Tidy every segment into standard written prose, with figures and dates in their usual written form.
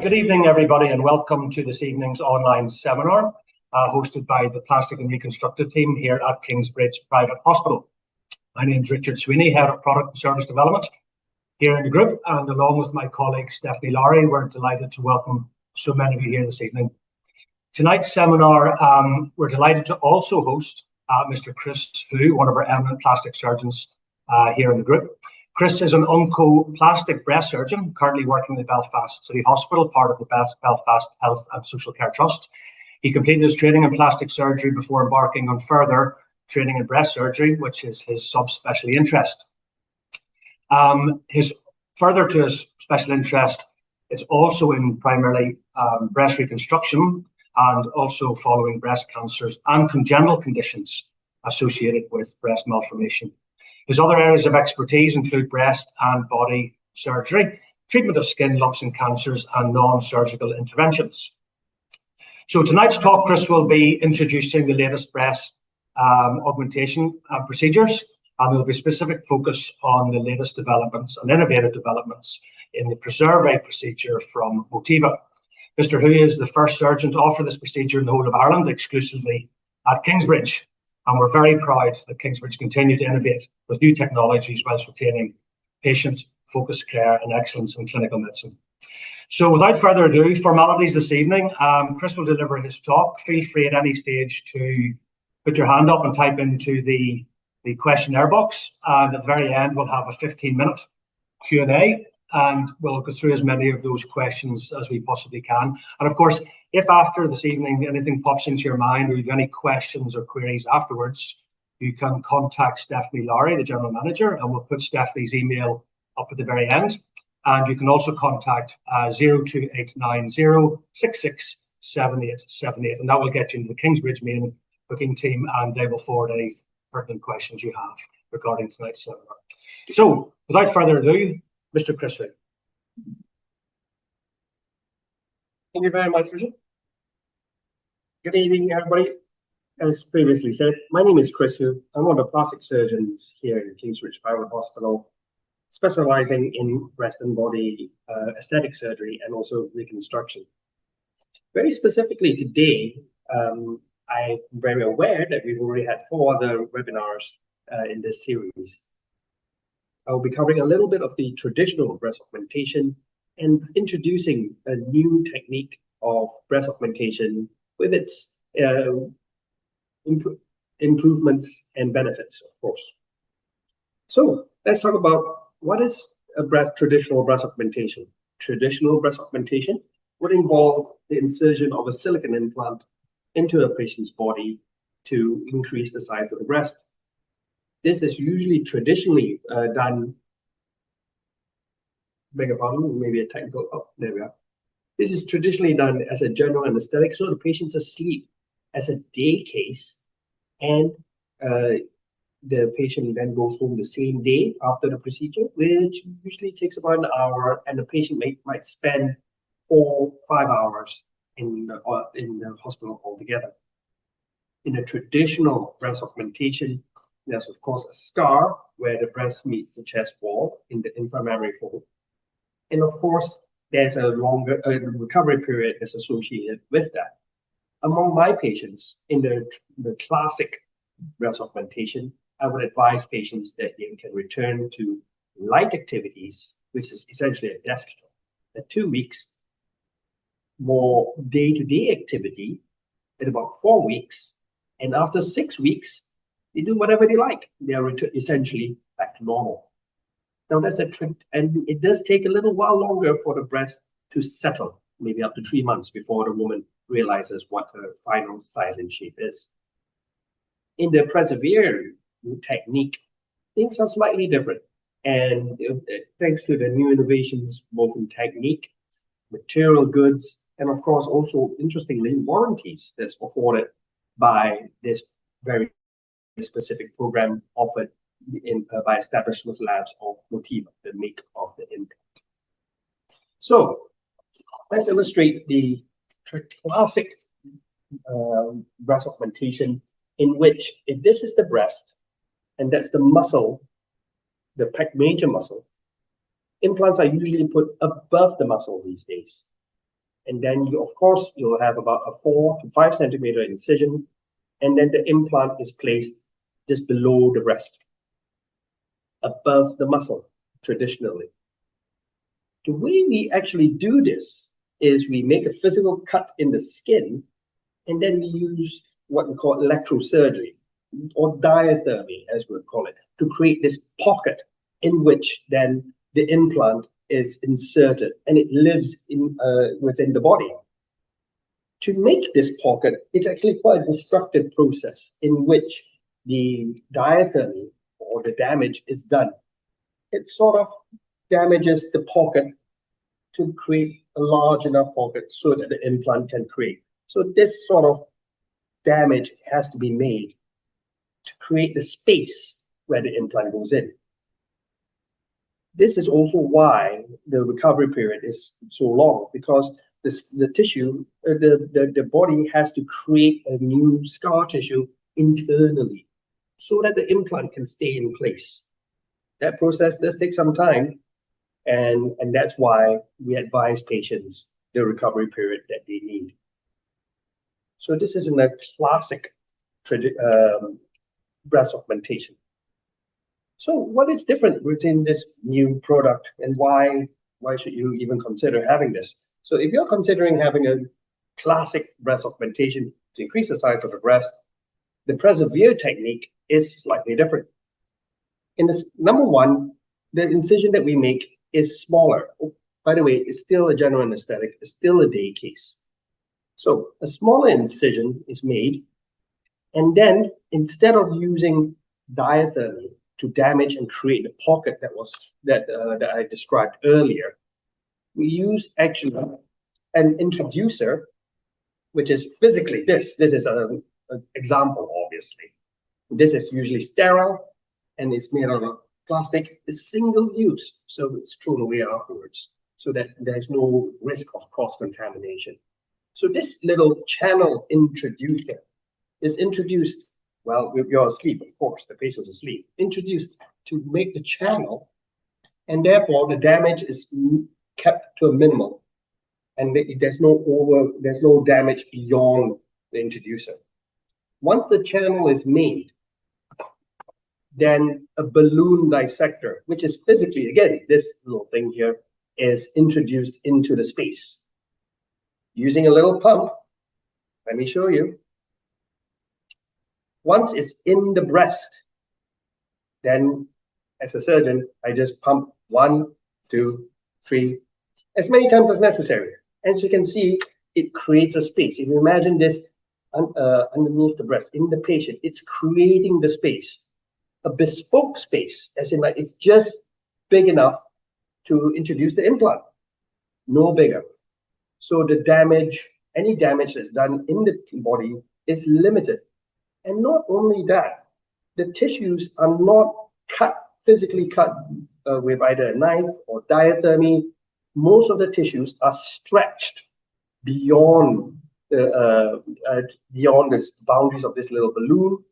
Good evening, everybody, and welcome to this evening's online seminar hosted by the Plastic and Reconstructive team here at Kingsbridge Private Hospital. My name is Richard Sweeney, Head of Product and Service Development here in the group, and along with my colleague Stephanie Lowry, we're delighted to welcome so many of you here this evening. Tonight's seminar, we're delighted to also host Mr. Chris Hu, one of our eminent plastic surgeons here in the group. Chris is an oncoplastic breast surgeon currently working in the Belfast City Hospital, part of the Belfast Health and Social Care Trust. He completed his training in plastic surgery before embarking on further training in breast surgery, which is his subspecialty interest. Further to his special interest, it's also in primarily breast reconstruction and also following breast cancers and congenital conditions associated with breast malformation. His other areas of expertise include breast and body surgery, treatment of skin lumps and cancers, and non-surgical interventions. So tonight's talk, Chris will be introducing the latest breast augmentation procedures, and there will be specific focus on the latest developments and innovative developments in the Preserve procedure from Motiva. Mr. Hu is the first surgeon to offer this procedure in the whole of Ireland exclusively at Kingsbridge. And we're very proud that Kingsbridge continue to innovate with new technologies whilst retaining patient-focused care and excellence in clinical medicine. So without further ado, formalities this evening. Chris will deliver his talk. Feel free at any stage to put your hand up and type into the questionnaire box. And at the very end, we'll have a 15-minute Q&A. And we'll go through as many of those questions as we possibly can. And of course, if after this evening anything pops into your mind or you have any questions or queries afterwards, you can contact Stephanie Lowry, the General Manager, and we'll put Stephanie's email up at the very end. And you can also contact 02890667878, and that will get you into the Kingsbridge main booking team, and they will forward any pertinent questions you have regarding tonight's seminar. So, without further ado, Mr. Chris Hu. Thank you very much, Richard. Good evening, everybody. As previously said, my name is Chris Hu. I'm one of the plastic surgeons here in Kingsbridge Private Hospital, specializing in breast and body aesthetic surgery and also reconstruction. Very specifically today, I'm very aware that we've already had 4 other webinars in this series. I'll be covering a little bit of the traditional breast augmentation and introducing a new technique of breast augmentation with its improvements and benefits, of course. So let's talk about what is a traditional breast augmentation. Traditional breast augmentation would involve the insertion of a silicone implant into a patient's body to increase the size of the breast. This is usually traditionally done, beg a pardon, maybe a technical, there we are. This is traditionally done as a general anesthetic, so the patient's asleep as a day case, and the patient then goes home the same day after the procedure, which usually takes about an hour, and the patient might spend 4 or 5 hours in the hospital altogether. In a traditional breast augmentation, there's of course a scar where the breast meets the chest wall in the inframammary fold. And of course, there's a longer recovery period that's associated with that. Among my patients in the classic breast augmentation, I would advise patients that they can return to light activities, which is essentially a desk job, at 2 weeks, more day-to-day activity at about 4 weeks, and after 6 weeks, they do whatever they like. They are essentially back to normal. Now that's a trend, and it does take a little while longer for the breast to settle, maybe up to 3 months before the woman realizes what her final size and shape is. In the Persevere technique, things are slightly different. And thanks to the new innovations, both in technique, material goods, and of course also, interestingly, warranties that's afforded by this very specific program offered by Establishment Labs of Motiva, the make of the implant. So let's illustrate the classic breast augmentation, in which if this is the breast and that's the muscle, the pec major muscle, implants are usually put above the muscle these days. And then you, of course, you'll have about a 4 to 5 centimeter incision, and then the implant is placed just below the breast, above the muscle, traditionally. The way we actually do this is we make a physical cut in the skin, and then we use what we call electrosurgery, or diathermy, as we would call it, to create this pocket in which then the implant is inserted, and it lives in within the body. To make this pocket, it's actually quite a destructive process in which the diathermy or the damage is done. It sort of damages the pocket to create a large enough pocket so that the implant can create. So this sort of damage has to be made to create the space where the implant goes in. This is also why the recovery period is so long, because the tissue, the body has to create a new scar tissue internally so that the implant can stay in place. That process does take some time, and that's why we advise patients the recovery period that they need. So this is in a classic breast augmentation. So what is different within this new product, and why should you even consider having this? So if you're considering having a classic breast augmentation to increase the size of the breast, the Persevere technique is slightly different. In this, number one, the incision that we make is smaller. Oh, by the way, it's still a general anesthetic, it's still a day case. So a smaller incision is made, and then instead of using diathermy to damage and create the pocket that I described earlier, we use actually an introducer, which is physically this. This is an example, obviously. This is usually sterile, and it's made out of plastic. It's single use, so it's thrown away afterwards, so that there's no risk of cross-contamination. So this little channel introducer is introduced, well, you're asleep, of course, the patient's asleep, introduced to make the channel, and therefore the damage is kept to a minimum, and there's no damage beyond the introducer. Once the channel is made, then a balloon dissector, which is physically, again, this little thing here, is introduced into the space. Using a little pump, let me show you. Once it's in the breast, then as a surgeon, I just pump 1, 2, 3, as many times as necessary. As you can see, it creates a space. If you imagine this underneath the breast, in the patient, it's creating the space, a bespoke space, as in like it's just big enough to introduce the implant, no bigger. So the damage, any damage that's done in the body is limited. And not only that, the tissues are not physically cut with either a knife or diathermy. Most of the tissues are stretched beyond the boundaries of this little balloon.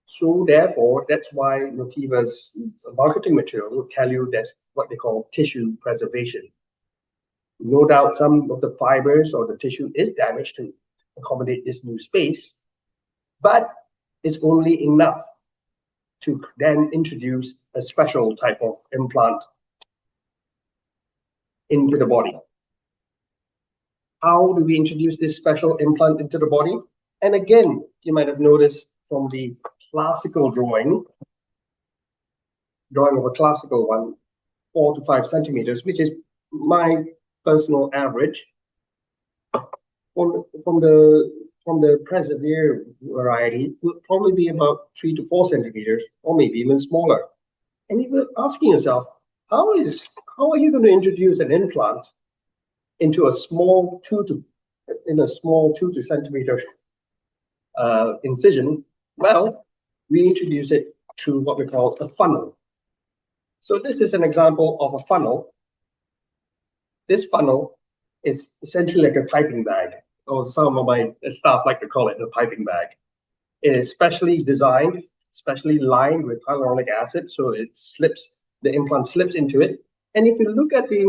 So therefore, that's why Motiva's marketing material will tell you that's what they call tissue preservation. No doubt some of the fibers or the tissue is damaged to accommodate this new space, but it's only enough to then introduce a special type of implant into the body. How do we introduce this special implant into the body? And again, you might have noticed from the classical drawing of a classical one, 4 to 5 centimeters, which is my personal average. From the Persevere variety, would probably be about 3 to 4 centimeters, or maybe even smaller. And you're asking yourself, how are you going to introduce an implant into a small 2 to centimeter incision? Well, we introduce it through what we call a funnel. So this is an example of a funnel. This funnel is essentially like a piping bag, or some of my staff like to call it the piping bag. It is specially designed, specially lined with hyaluronic acid, so it slips, the implant slips into it. And if you look at the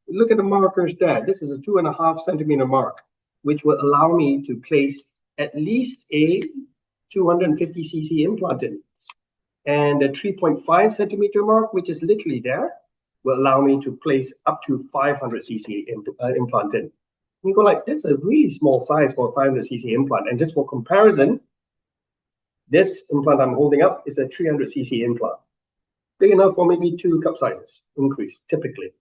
Look at the markers there. This is a 2.5 centimeter mark, which will allow me to place at least a 250 cc implant in. And the 3.5 centimeter mark, which is literally there, will allow me to place up to 500 cc implant in. You go like, this is a really small size for a 500 cc implant. And just for comparison, this implant I'm holding up is a 300 cc implant. Big enough for maybe 2 cup sizes increase, typically.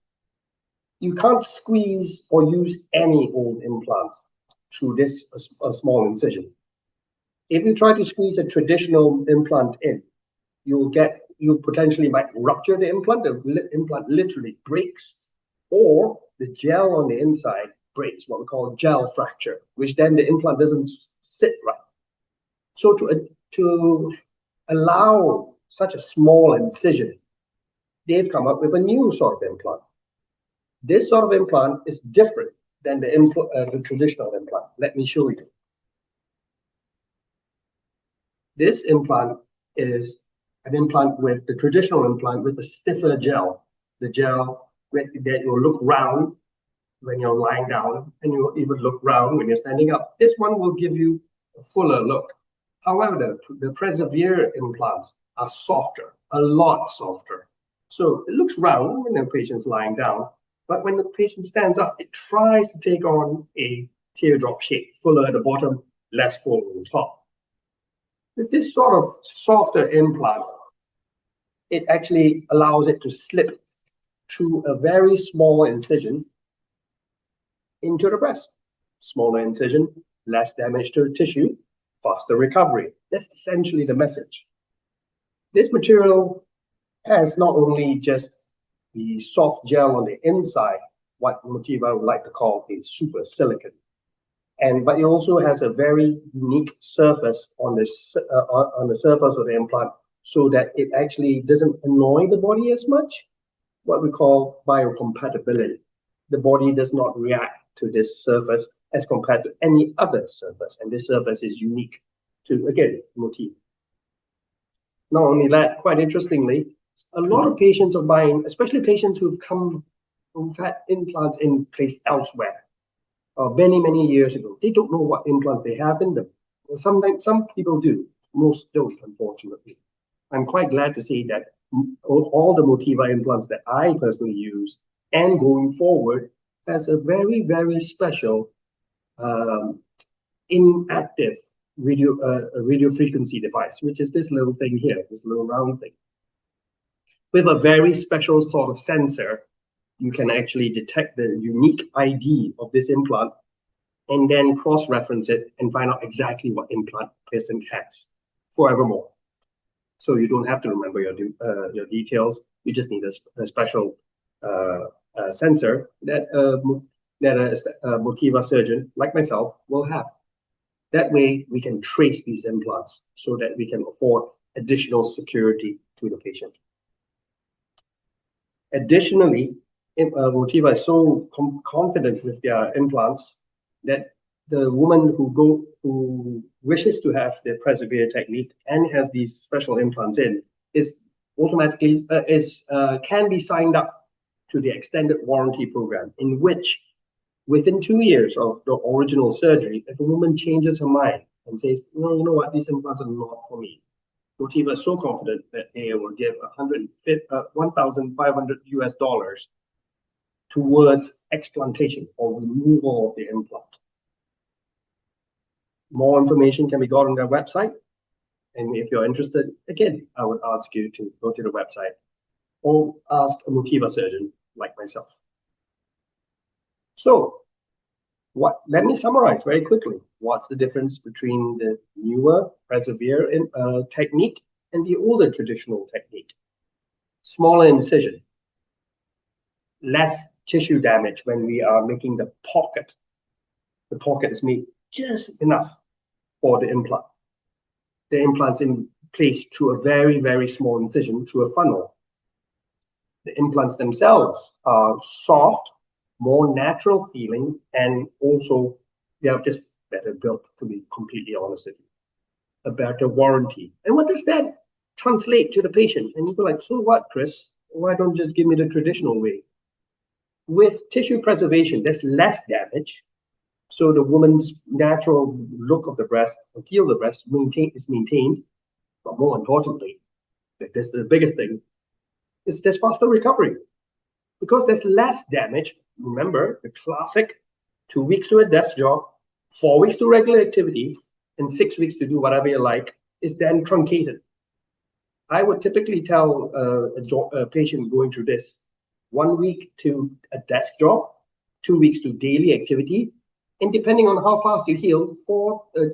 You can't squeeze or use any old implant through this a small incision. If you try to squeeze a traditional implant in, you potentially might rupture the implant. The implant literally breaks, or the gel on the inside breaks, what we call gel fracture, which then the implant doesn't sit right. So to allow such a small incision, they've come up with a new sort of implant. This sort of implant is different than the traditional implant. Let me show you. This implant is an implant with the traditional implant with a stiffer gel. The gel that will look round when you're lying down, and you will even look round when you're standing up. This one will give you a fuller look. However, the Persevere implants are softer, a lot softer. So it looks round when the patient's lying down, but when the patient stands up, it tries to take on a teardrop shape, fuller at the bottom, less full on the top. With this sort of softer implant, it actually allows it to slip through a very small incision into the breast. Smaller incision, less damage to the tissue, faster recovery. That's essentially the message. This material has not only just the soft gel on the inside, what Motiva would like to call a super silicon, but it also has a very unique surface on the surface of the implant, so that it actually doesn't annoy the body as much, what we call biocompatibility. The body does not react to this surface as compared to any other surface, and this surface is unique to, again, Motiva. Not only that, quite interestingly, a lot of patients are buying, especially patients who've had implants in place elsewhere, many, many years ago. They don't know what implants they have in them. Sometimes some people do, most don't, unfortunately. I'm quite glad to see that all the Motiva implants that I personally use and going forward has a very, very special inactive radio frequency device, which is this little thing here, this little round thing. With a very special sort of sensor, you can actually detect the unique ID of this implant and then cross-reference it and find out exactly what implant patient has forevermore. So you don't have to remember your details. You just need a special sensor that a Motiva surgeon like myself will have. That way, we can trace these implants so that we can afford additional security to the patient. Additionally, Motiva is so confident with their implants that the woman who wishes to have the Persevere technique and has these special implants in is automatically can be signed up to the extended warranty program, in which within 2 years of the original surgery, if a woman changes her mind and says, no, you know what, these implants are not for me, Motiva is so confident that they will give $1,500 US towards explantation or removal of the implant. More information can be got on their website. And if you're interested, again, I would ask you to go to the website or ask a Motiva surgeon like myself. So, let me summarize very quickly. What's the difference between the newer Persevere technique and the older traditional technique? Smaller incision, less tissue damage when we are making the pocket. The pocket is made just enough for the implant. The implant's in place through a very, very small incision through a funnel. The implants themselves are soft, more natural feeling, and also they are just better built, to be completely honest with you. A better warranty. And what does that translate to the patient? And you go like, so what, Chris? Why don't you just give me the traditional way? With tissue preservation, there's less damage. So the woman's natural look of the breast, the feel of the breast is maintained. But more importantly, this is the biggest thing, is there's faster recovery. Because there's less damage. Remember, the classic 2 weeks to a desk job, 4 weeks to regular activity, and 6 weeks to do whatever you like is then truncated. I would typically tell a patient going through this, 1 week to a desk job, 2 weeks to daily activity, and depending on how fast you heal,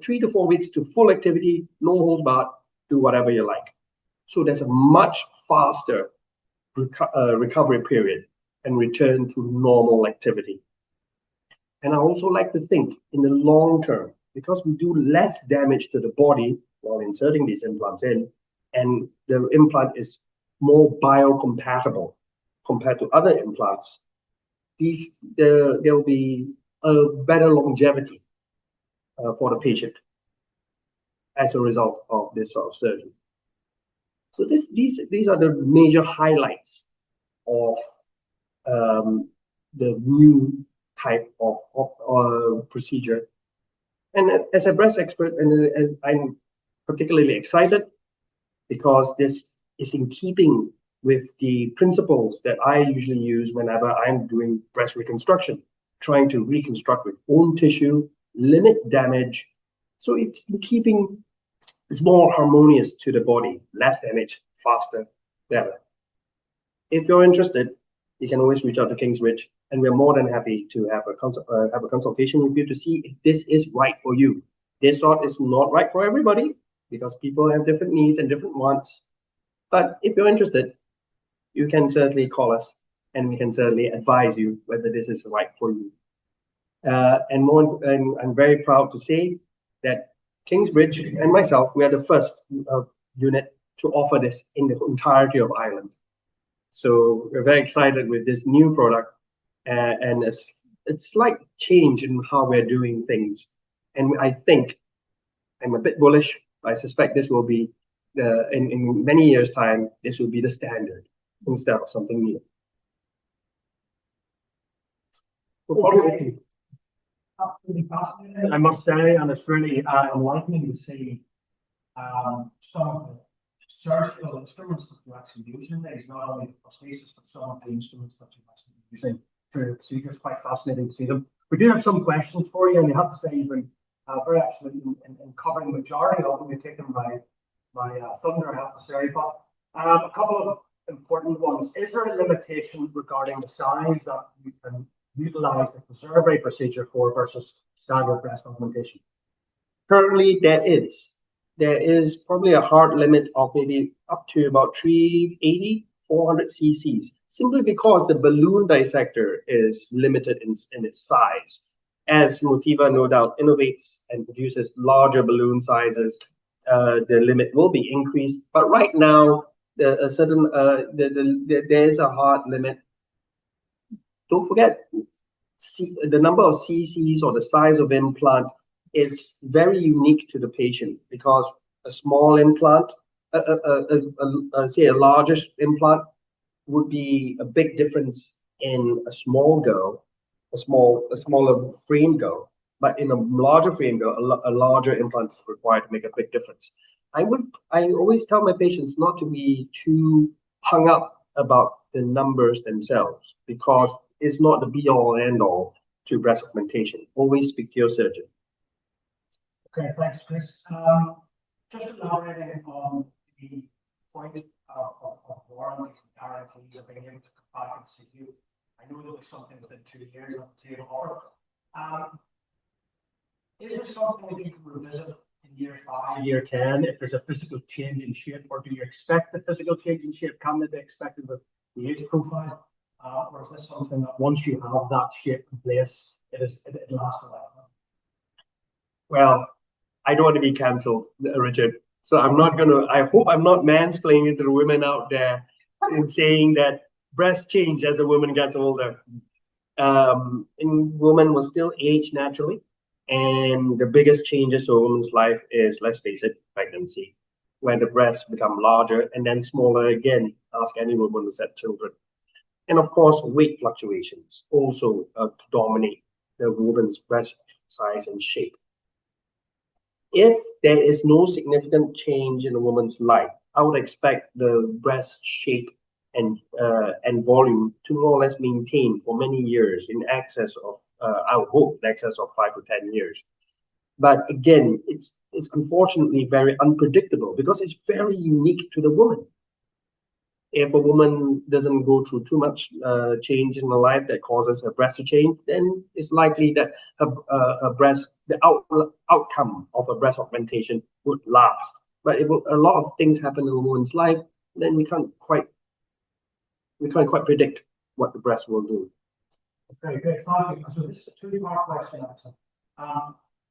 3 to 4 weeks to full activity, no holds barred, do whatever you like. So there's a much faster recovery period and return to normal activity. And I also like to think in the long term, because we do less damage to the body while inserting these implants in, and the implant is more biocompatible compared to other implants, there will be a better longevity for the patient as a result of this sort of surgery. So these are the major highlights of the new type of procedure. And as a breast expert, and I'm particularly excited because this is in keeping with the principles that I usually use whenever I'm doing breast reconstruction, trying to reconstruct with own tissue, limit damage. So it's more harmonious to the body, less damage, faster, better. If you're interested, you can always reach out to Kingsbridge, and we're more than happy to have a consultation with you to see if this is right for you. This sort is not right for everybody because people have different needs and different wants. But if you're interested, you can certainly call us, and we can certainly advise you whether this is right for you. And I'm very proud to say that Kingsbridge and myself, we are the first unit to offer this in the entirety of Ireland. So we're very excited with this new product, and it's a slight change in how we're doing things. And I think I'm a bit bullish. I suspect this will be, in many years' time, this will be the standard instead of something new. Okay. Absolutely fascinating, I must say, and it's really enlightening to see some of the surgical instruments that you actually use in these, not only the prosthesis, but some of the instruments that you're actually using through the procedure. It's quite fascinating to see them. We do have some questions for you, and you have to say you've been very excellent in covering the majority of them. You've taken my thunder, I have to say, but a couple of important ones. Is there a limitation regarding the size that you can utilize the preserve procedure for versus standard breast augmentation? Currently, there is probably a hard limit of maybe up to about 380, 400 cc's, simply because the balloon dissector is limited in its size. As Motiva no doubt innovates and produces larger balloon sizes, the limit will be increased. But right now, there is a hard limit. Don't forget, the number of cc's or the size of implant is very unique to the patient, because a small implant, say a larger implant, would be a big difference in a small girl, a smaller frame girl. But in a larger frame girl, a larger implant is required to make a big difference. I always tell my patients not to be too hung up about the numbers themselves, because it's not the be-all and end-all to breast augmentation. Always speak to your surgeon. Okay, thanks, Chris. Just elaborating on the point of warranties and guarantees of being able to come back and see you. I know there was something within 2 years that you offer. Is there something that you can revisit in year 5, year 10, if there's a physical change in shape, or do you expect the physical change in shape? Can they be expected with the age profile? Or is this something that once you have that shape in place, it lasts a while? Well, I don't want to be cancelled, Richard. So I hope I'm not mansplaining to the women out there in saying that breasts change as a woman gets older. And women will still age naturally. And the biggest changes to a woman's life is, let's face it, pregnancy, where the breasts become larger and then smaller again. Ask any woman who's had children. And of course, weight fluctuations also dominate the woman's breast size and shape. If there is no significant change in a woman's life, I would expect the breast shape and volume to more or less maintain for many years in excess of, I would hope, in excess of 5 to 10 years. But again, it's unfortunately very unpredictable because it's very unique to the woman. If a woman doesn't go through too much change in her life that causes her breast to change, then it's likely that her breast, the outcome of a breast augmentation would last. But if a lot of things happen in a woman's life, then we can't quite predict what the breast will do. Okay, great. Thank you. So this is a two-part question, actually.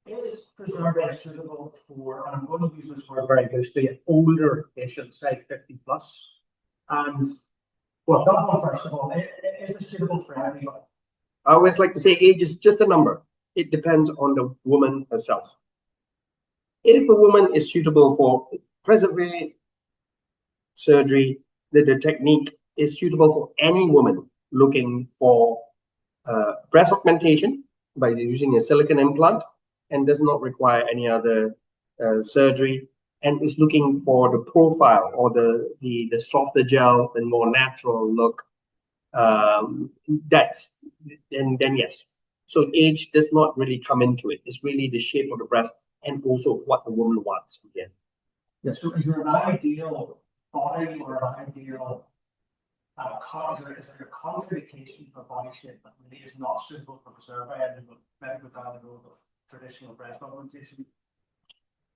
Is Preserve suitable for, and I'm going to use this word very loosely, older patients, say 50 plus? And, well, that one, first of all, is it suitable for everybody? I always like to say age is just a number. It depends on the woman herself. If a woman is suitable for Preserve surgery, the technique is suitable for any woman looking for breast augmentation by using a silicone implant and does not require any other surgery, and is looking for the profile or the softer gel and more natural look, then yes. So age does not really come into it. It's really the shape of the breast and also what the woman wants again. Yeah, so is there an ideal body or an ideal is there a contraindication for body shape that really is not suitable for Preserve and maybe go down the road of traditional breast augmentation?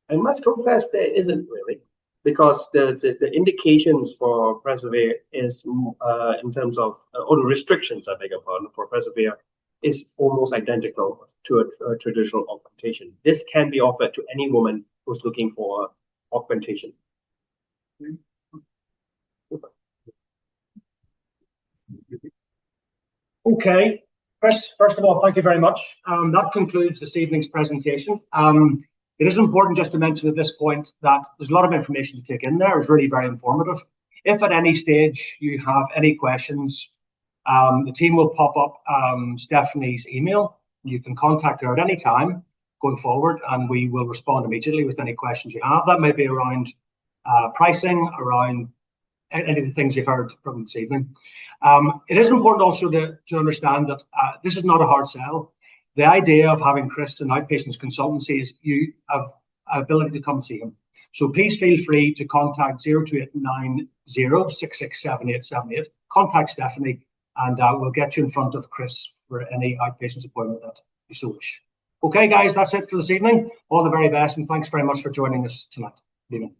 I must confess there isn't really, because the indications for Preserve is in terms of, or the restrictions, I beg your pardon, for Preserve is almost identical to a traditional augmentation. This can be offered to any woman who's looking for augmentation. Okay, Chris, first of all, thank you very much. That concludes this evening's presentation. It is important just to mention at this point that there's a lot of information to take in there. It's really very informative. If at any stage you have any questions, the team will pop up Stephanie's email. You can contact her at any time going forward, and we will respond immediately with any questions you have. That may be around pricing, around any of the things you've heard from this evening. It is important also to understand that this is not a hard sell. The idea of having Chris in Outpatients Consultancy is you have an ability to come and see him. So please feel free to contact 02890 667878. Contact Stephanie, and we'll get you in front of Chris for any outpatients appointment that you so wish. Okay, guys, that's it for this evening. All the very best, and thanks very much for joining us tonight. Good evening.